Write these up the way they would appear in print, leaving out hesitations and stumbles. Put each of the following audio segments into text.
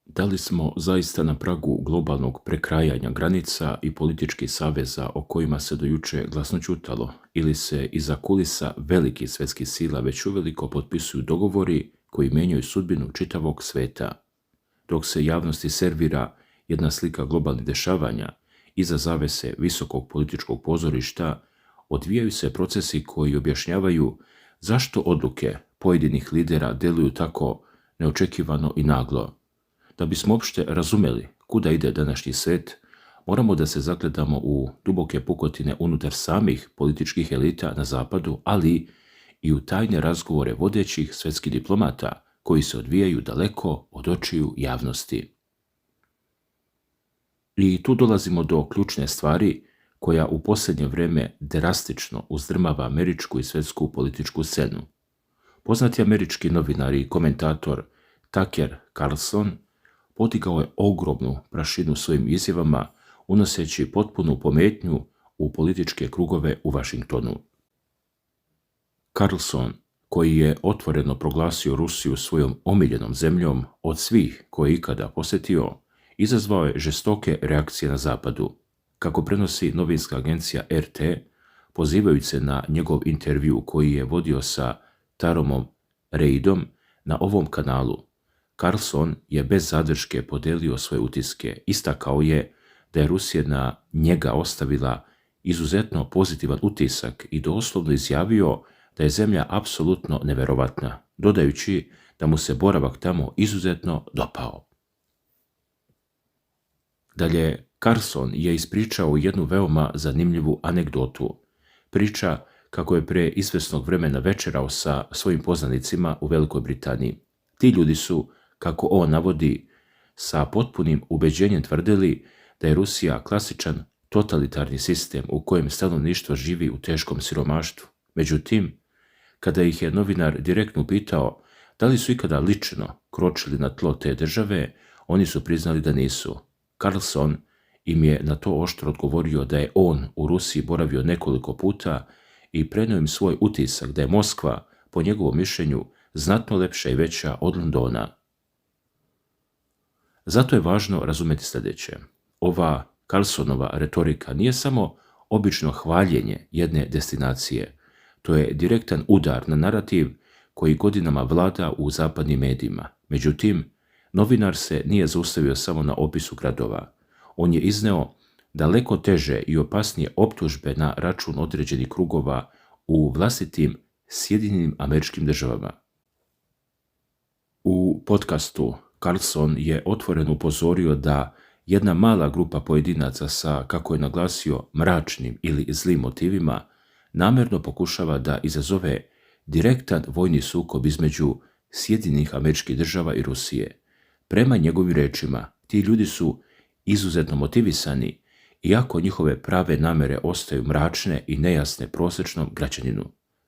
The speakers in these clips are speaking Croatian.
Da li smo zaista na pragu globalnog prekrajanja granica i političkih saveza o kojima se do juče glasno ćutalo, ili se iza kulisa velikih svjetskih sila već uveliko potpisuju dogovori koji menjaju sudbinu čitavog sveta? Dok se javnosti servira jedna slika globalnih dešavanja, iza zavese visokog političkog pozorišta odvijaju se procesi koji objašnjavaju zašto odluke pojedinih lidera deluju tako neočekivano i naglo. Da bismo uopšte razumeli kuda ide današnji svet, moramo da se zagledamo u duboke pukotine unutar samih političkih elita na zapadu, ali i u tajne razgovore vodećih svetskih diplomata koji se odvijaju daleko od očiju javnosti. I tu dolazimo do ključne stvari koja u posljednje vrijeme drastično uzdrmava američku i svjetsku političku scenu. Poznati američki novinar i komentator Tucker Carlson podigao je ogromnu prašinu svojim izjavama, unoseći potpunu pometnju u političke krugove u Vašingtonu. Carlson, koji je otvoreno proglasio Rusiju svojom omiljenom zemljom od svih koje je ikada posjetio, izazvao je žestoke reakcije na zapadu. Kako prenosi novinska agencija RT, pozivajući se na njegov intervju koji je vodio sa Taromom Reidom na ovom kanalu, Carlson je bez zadrške podelio svoje utiske. Istakao je da je Rusija na njega ostavila izuzetno pozitivan utisak i doslovno izjavio da je zemlja apsolutno neverovatna, dodajući da mu se boravak tamo izuzetno dopao. Dalje, Carlson je ispričao jednu veoma zanimljivu anegdotu. Priča kako je pre izvesnog vremena večerao sa svojim poznanicima u Velikoj Britaniji. Ti ljudi su, kako on navodi, sa potpunim ubeđenjem tvrdili da je Rusija klasičan totalitarni sistem u kojem stanovništvo živi u teškom siromaštvu. Međutim, kada ih je novinar direktno upitao da li su ikada lično kročili na tlo te države, oni su priznali da nisu. Carlson im je na to oštro odgovorio da je on u Rusiji boravio nekoliko puta i prenio im svoj utisak da je Moskva, po njegovom mišljenju, znatno lepša i veća od Londona. Zato je važno razumjeti sljedeće. Ova Carlsonova retorika nije samo obično hvaljenje jedne destinacije. To je direktan udar na narativ koji godinama vlada u zapadnim medijima. Međutim, novinar se nije zaustavio samo na opisu gradova. On je izneo daleko teže i opasnije optužbe na račun određenih krugova u vlastitim Sjedinjenim Američkim Državama. U podcastu Carlson je otvoreno upozorio da jedna mala grupa pojedinaca sa, kako je naglasio, mračnim ili zlim motivima namjerno pokušava da izazove direktan vojni sukob između Sjedinjenih Američkih Država i Rusije. Prema njegovim rečima, ti ljudi su izuzetno motivisani, iako njihove prave namere ostaju mračne i nejasne prosječnom građaninu.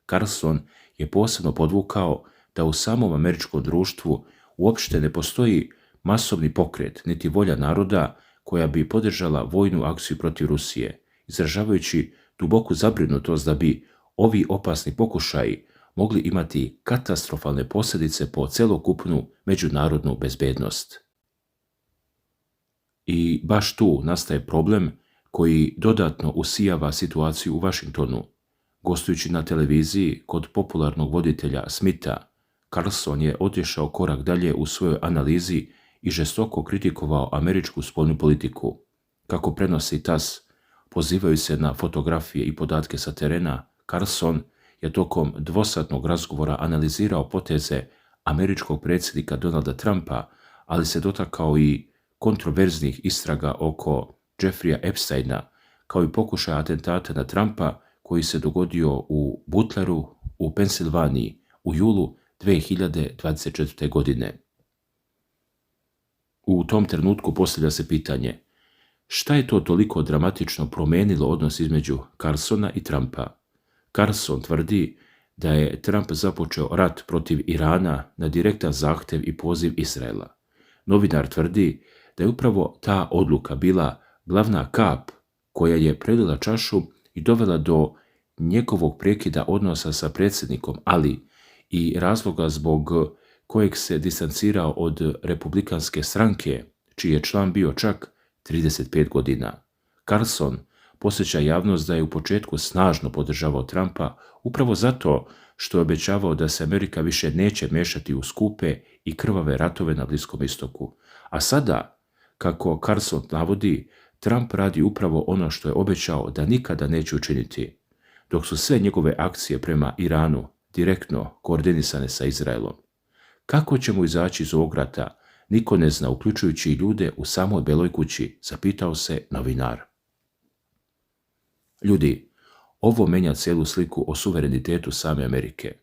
Carlson je posebno podvukao da u samom američkom društvu uopšte ne postoji masovni pokret niti volja naroda koja bi podržala vojnu akciju protiv Rusije, izražavajući duboku zabrinutost da bi ovi opasni pokušaji mogli imati katastrofalne posljedice po celokupnu međunarodnu bezbednost. I baš tu nastaje problem koji dodatno usijava situaciju u Vašingtonu. Gostujući na televiziji kod popularnog voditelja Smitha, Carlson je otišao korak dalje u svojoj analizi i žestoko kritikovao američku spoljnu politiku. Kako prenosi TASS, pozivaju se na fotografije i podatke sa terena, Carlson je tokom dvosatnog razgovora analizirao poteze američkog predsjednika Donalda Trumpa, ali se dotakao i kontroverznih istraga oko Jeffreya Epsteina, kao i pokušaja atentata na Trumpa koji se dogodio u Butleru u Pensilvaniji u julu 2024. godine. U tom trenutku postavlja se pitanje: šta je to toliko dramatično promenilo odnos između Carlsona i Trumpa? Carlson tvrdi da je Trump započeo rat protiv Irana na direktan zahtjev i poziv Izraela. Novinar tvrdi da je upravo ta odluka bila glavna kap koja je prelila čašu i dovela do njegovog prekida odnosa sa predsjednikom, ali i razloga zbog kojeg se distancirao od republikanske stranke, čiji je član bio čak 35 godina. Carlson podsjeća javnost da je u početku snažno podržavao Trumpa upravo zato što je obećavao da se Amerika više neće mešati u skupe i krvave ratove na Bliskom istoku. A sada, kako Carlson navodi, Trump radi upravo ono što je obećao da nikada neće učiniti, dok su sve njegove akcije prema Iranu direktno koordinisane sa Izraelom. Kako ćemo izaći iz ovog rata, niko ne zna, uključujući i ljude u samoj Beloj kući, zapitao se novinar. Ljudi, ovo menja cijelu sliku o suverenitetu same Amerike.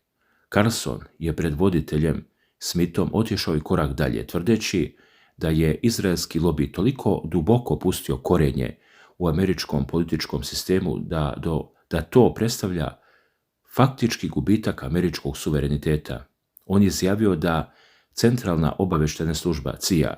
Carlson je pred voditeljem Smithom otišao i korak dalje, tvrdeći da je izraelski lobi toliko duboko pustio korenje u američkom političkom sistemu da to predstavlja faktički gubitak američkog suvereniteta. On je izjavio da Centralna obavještajna služba CIA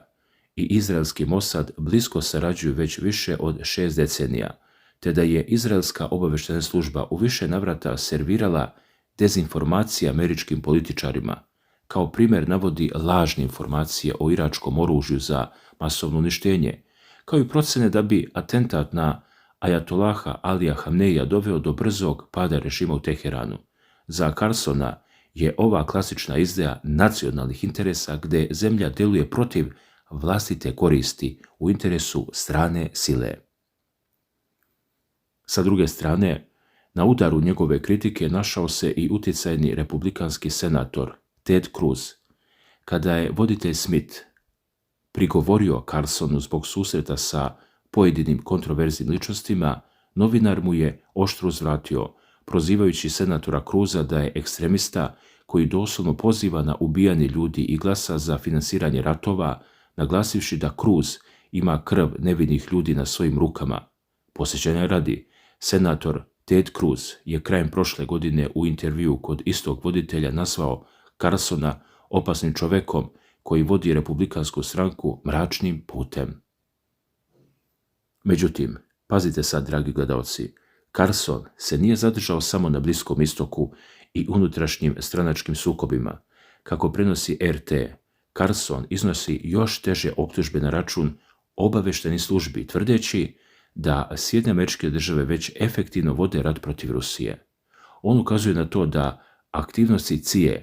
i izraelski Mossad blisko sarađuju već više od 6 decenija, te da je izraelska obavještajna služba u više navrata servirala dezinformacije američkim političarima. Kao primjer navodi lažne informacije o iračkom oružju za masovno uništenje, kao i procene da bi atentat na Ajatolaha Alija Hamneija doveo do brzog pada režima u Teheranu. Za Carlsona je ova klasična izdaja nacionalnih interesa gdje zemlja djeluje protiv vlastite koristi u interesu strane sile. Sa druge strane, na udaru njegove kritike našao se i utjecajni republikanski senator Ted Cruz. Kada je voditelj Smith prigovorio Carlsonu zbog susreta sa pojedinim kontroverznim ličnostima, novinar mu je oštro uzvratio, prozivajući senatora Cruza da je ekstremista koji doslovno poziva na ubijanje ljudi i glasa za finansiranje ratova, naglasivši da Cruz ima krv nevinih ljudi na svojim rukama. Posjećanja radi, senator Ted Cruz je krajem prošle godine u intervjuu kod istog voditelja nazvao Carlsona opasnim čovekom koji vodi republikansku stranku mračnim putem. Međutim, pazite sad, dragi gledalci, Carlson se nije zadržao samo na Bliskom istoku i unutrašnjim stranačkim sukobima. Kako prenosi RT, Carlson iznosi još teže optužbe na račun obavještajnih službi, tvrdeći da Sjedinjene Američke Države već efektivno vode rat protiv Rusije. On ukazuje na to da aktivnosti CIA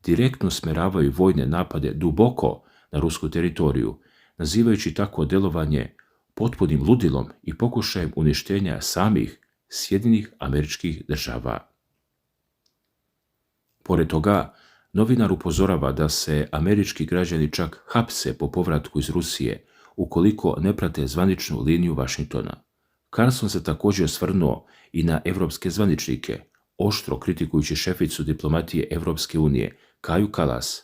direktno usmjeravaju vojne napade duboko na rusku teritoriju, nazivajući takvo djelovanje potpunim ludilom i pokušajem uništenja samih Sjedinjenih Američkih Država. Pored toga, novinar upozorava da se američki građani čak hapse po povratku iz Rusije ukoliko ne prate zvaničnu liniju Vašingtona. Carlson se također osvrnuo i na evropske zvaničnike, oštro kritikujući šeficu diplomatije Evropske unije, Kaju Kalas.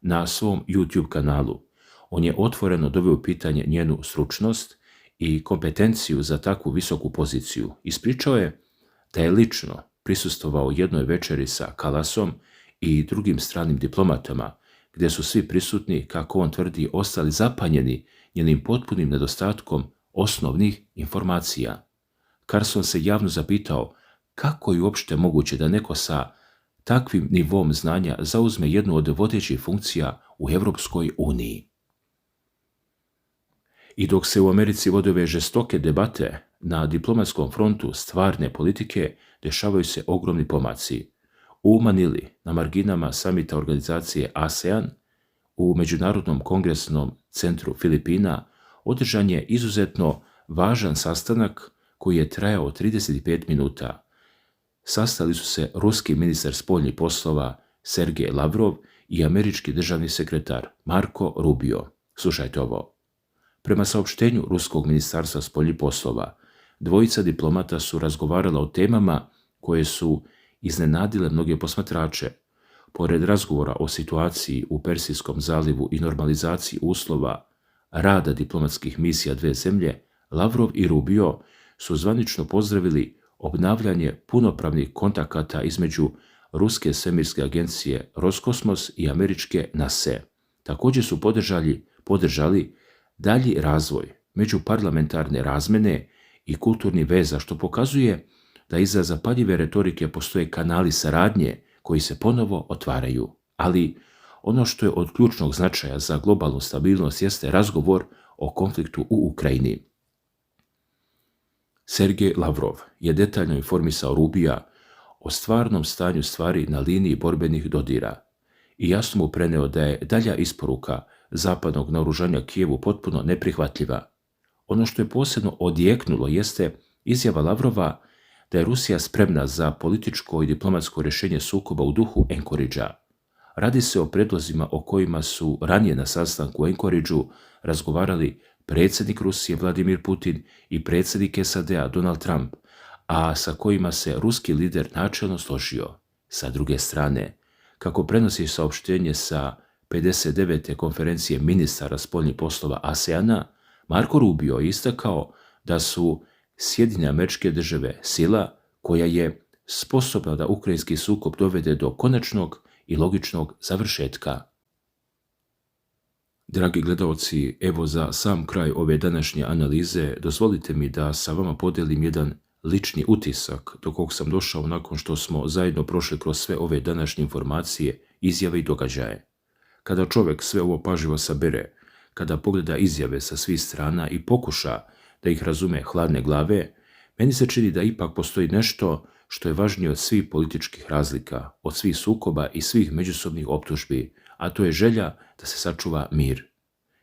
Na svom YouTube kanalu on je otvoreno doveo pitanje njenu stručnost i kompetenciju za takvu visoku poziciju. Ispričao je da je lično prisustvovao jednoj večeri sa Kalasom i drugim stranim diplomatama, gdje su svi prisutni, kako on tvrdi, ostali zapanjeni njenim potpunim nedostatkom osnovnih informacija. Carlson se javno zapitao kako je uopšte moguće da neko sa takvim nivom znanja zauzme jednu od vodećih funkcija u Europskoj uniji. I dok se u Americi vode ove žestoke debate, na diplomatskom frontu stvarne politike dešavaju se ogromni pomaci. U Manili, na marginama samita organizacije ASEAN, u Međunarodnom kongresnom centru Filipina, održan je izuzetno važan sastanak koji je trajao 35 minuta. Sastali su se ruski ministar spoljnih poslova Sergej Lavrov i američki državni sekretar Marco Rubio. Slušajte ovo. Prema saopštenju Ruskog ministarstva spoljnih poslova, dvojica diplomata su razgovarala o temama koje su iznenadile mnoge posmatrače. Pored razgovora o situaciji u Persijskom zalivu i normalizaciji uslova rada diplomatskih misija dve zemlje, Lavrov i Rubio su zvanično pozdravili obnavljanje punopravnih kontakata između Ruske svemirske agencije Roskosmos i američke NASA. Također su podržali dalji razvoj međuparlamentarne razmene i kulturnih veza, što pokazuje da iza zapadljive retorike postoje kanali saradnje koji se ponovo otvaraju. Ali ono što je od ključnog značaja za globalnu stabilnost jeste razgovor o konfliktu u Ukrajini. Sergej Lavrov je detaljno informisao Rubija o stvarnom stanju stvari na liniji borbenih dodira i jasno mu preneo da je dalja isporuka zapadnog naoružanja Kijevu potpuno neprihvatljiva. Ono što je posebno odjeknulo jeste izjava Lavrova da je Rusija spremna za političko i diplomatsko rješenje sukoba u duhu Anchoragea. Radi se o predlozima o kojima su ranije na sastanku u Anchorageu razgovarali predsjednik Rusije Vladimir Putin i predsjednik SAD-a Donald Trump, a sa kojima se ruski lider načelno složio. Sa druge strane, kako prenosi saopštenje sa 59. konferencije ministara spoljnih poslova ASEANA, Marco Rubio je istakao da su Sjedinjene Američke Države sila koja je sposobna da ukrajinski sukob dovede do konačnog i logičnog završetka. Dragi gledaoci, evo za sam kraj ove današnje analize dozvolite mi da sa vama podijelim jedan lični utisak do kog sam došao nakon što smo zajedno prošli kroz sve ove današnje informacije, izjave i događaje. Kada čovjek sve ovo pažljivo sabere, kada pogleda izjave sa svih strana i pokuša da ih razume hladne glave, meni se čini da ipak postoji nešto što je važnije od svih političkih razlika, od svih sukoba i svih međusobnih optužbi, a to je želja da se sačuva mir.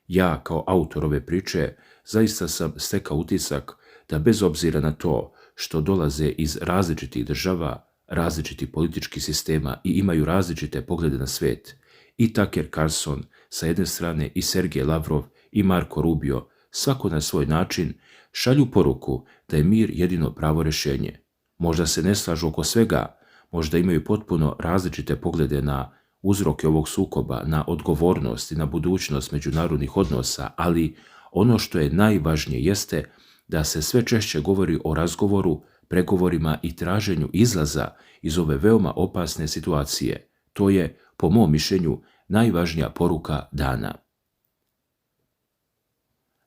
Ja, kao autor ove priče, zaista sam stekao utisak da bez obzira na to što dolaze iz različitih država, različitih političkih sistema i imaju različite poglede na svijet, i Tucker Carlson sa jedne strane i Sergej Lavrov i Marco Rubio, svako na svoj način, šalju poruku da je mir jedino pravo rješenje. Možda se ne slažu oko svega, možda imaju potpuno različite poglede na uzroke ovog sukoba, na odgovornost i na budućnost međunarodnih odnosa, ali ono što je najvažnije jeste da se sve češće govori o razgovoru, pregovorima i traženju izlaza iz ove veoma opasne situacije. To je, po mom mišljenju, najvažnija poruka dana.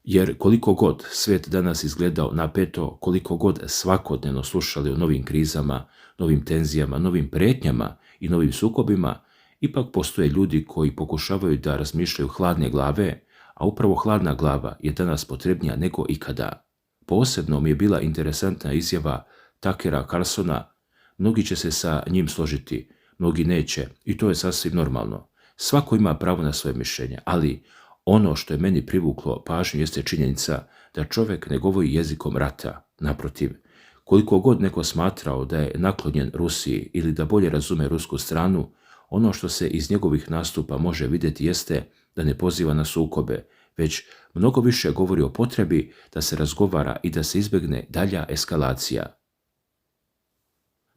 Jer koliko god svijet danas izgledao napeto, koliko god svakodnevno slušali o novim krizama, novim tenzijama, novim prijetnjama i novim sukobima, ipak postoje ljudi koji pokušavaju da razmišljaju hladne glave, a upravo hladna glava je danas potrebnija nego ikada. Posebno mi je bila interesantna izjava Tuckera Carlsona. Mnogi će se sa njim složiti, mnogi neće, i to je sasvim normalno. Svako ima pravo na svoje mišljenje, ali ono što je meni privuklo pažnju jeste činjenica da čovjek ne govori jezikom rata. Naprotiv, koliko god neko smatrao da je naklonjen Rusiji ili da bolje razume rusku stranu, ono što se iz njegovih nastupa može vidjeti jeste da ne poziva na sukobe, već mnogo više govori o potrebi da se razgovara i da se izbjegne dalja eskalacija.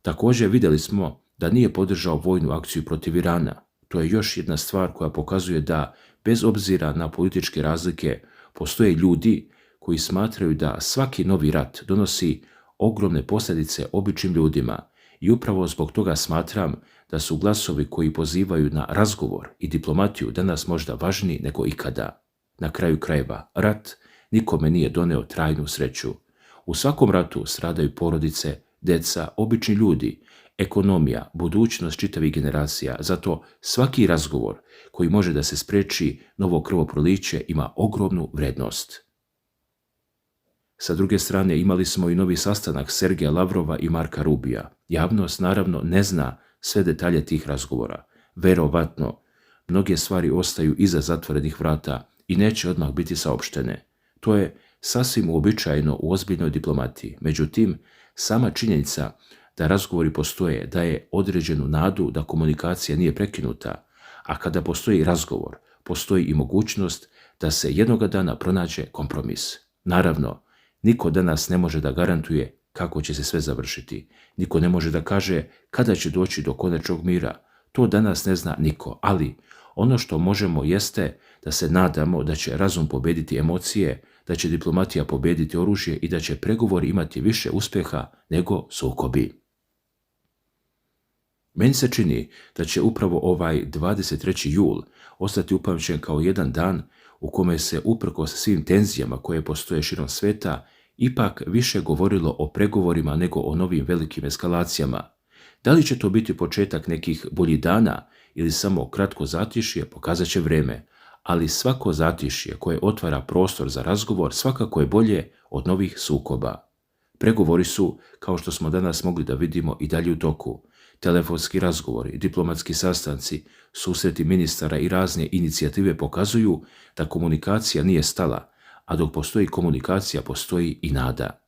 Također vidjeli smo da nije podržao vojnu akciju protiv Irana. To je još jedna stvar koja pokazuje da, bez obzira na političke razlike, postoje ljudi koji smatraju da svaki novi rat donosi ogromne posljedice običnim ljudima i upravo zbog toga smatram da su glasovi koji pozivaju na razgovor i diplomatiju danas možda važniji nego ikada. Na kraju krajeva, rat nikome nije doneo trajnu sreću. U svakom ratu stradaju porodice, deca, obični ljudi, ekonomija, budućnost čitavih generacija. Zato svaki razgovor koji može da se spreči novo krvoproliće ima ogromnu vrednost. Sa druge strane imali smo i novi sastanak Sergeja Lavrova i Marka Rubija. Javnost naravno ne zna sve detalje tih razgovora. Verovatno, mnoge stvari ostaju iza zatvorenih vrata i neće odmah biti saopštene. To je sasvim uobičajeno u ozbiljnoj diplomatiji. Međutim, sama činjenica da razgovori postoje daje određenu nadu da komunikacija nije prekinuta, a kada postoji razgovor, postoji i mogućnost da se jednoga dana pronađe kompromis. Naravno, niko danas ne može da garantuje kako će se sve završiti. Niko ne može da kaže kada će doći do konačnog mira. To danas ne zna niko, ali ono što možemo jeste da se nadamo da će razum pobediti emocije, da će diplomatija pobediti oružje i da će pregovori imati više uspjeha nego sukobi. Meni se čini da će upravo ovaj 23. jul ostati upamćen kao jedan dan u kome se uprkos svim tenzijama koje postoje širom sveta ipak više govorilo o pregovorima nego o novim velikim eskalacijama. Da li će to biti početak nekih boljih dana ili samo kratko zatišje, pokazat će vrijeme, ali svako zatišje koje otvara prostor za razgovor svakako je bolje od novih sukoba. Pregovori su, kao što smo danas mogli da vidimo, i dalje u toku. Telefonski razgovori, diplomatski sastanci, susreti ministara i razne inicijative pokazuju da komunikacija nije stala, a dok postoji komunikacija, postoji i nada.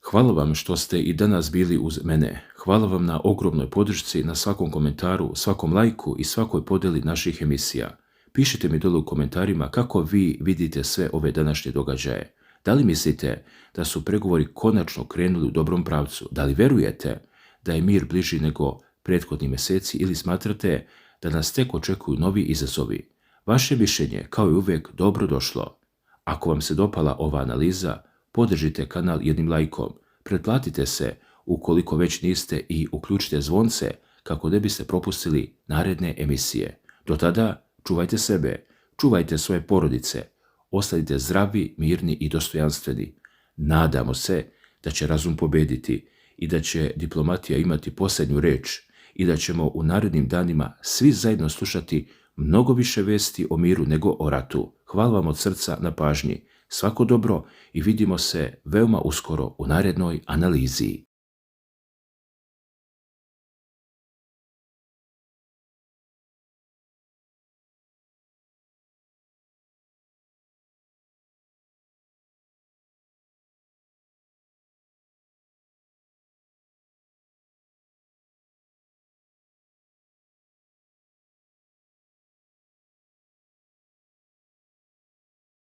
Hvala vam što ste i danas bili uz mene. Hvala vam na ogromnoj podršci, na svakom komentaru, svakom lajku i svakoj podjeli naših emisija. Pišite mi dole u komentarima kako vi vidite sve ove današnje događaje. Da li mislite da su pregovori konačno krenuli u dobrom pravcu? Da li verujete da je mir bliži nego prethodni mjeseci ili smatrate da nas tek očekuju novi izazovi? Vaše mišljenje, kao i uvijek, dobro došlo. Ako vam se dopala ova analiza, podržite kanal jednim lajkom, pretplatite se ukoliko već niste i uključite zvonce kako ne biste propustili naredne emisije. Do tada, čuvajte sebe, čuvajte svoje porodice, ostanite zdravi, mirni i dostojanstveni. Nadamo se da će razum pobediti i da će diplomatija imati posljednju reč i da ćemo u narednim danima svi zajedno slušati mnogo više vesti o miru nego o ratu. Hvala vam od srca na pažnji. Svako dobro i vidimo se veoma uskoro u narednoj analizi.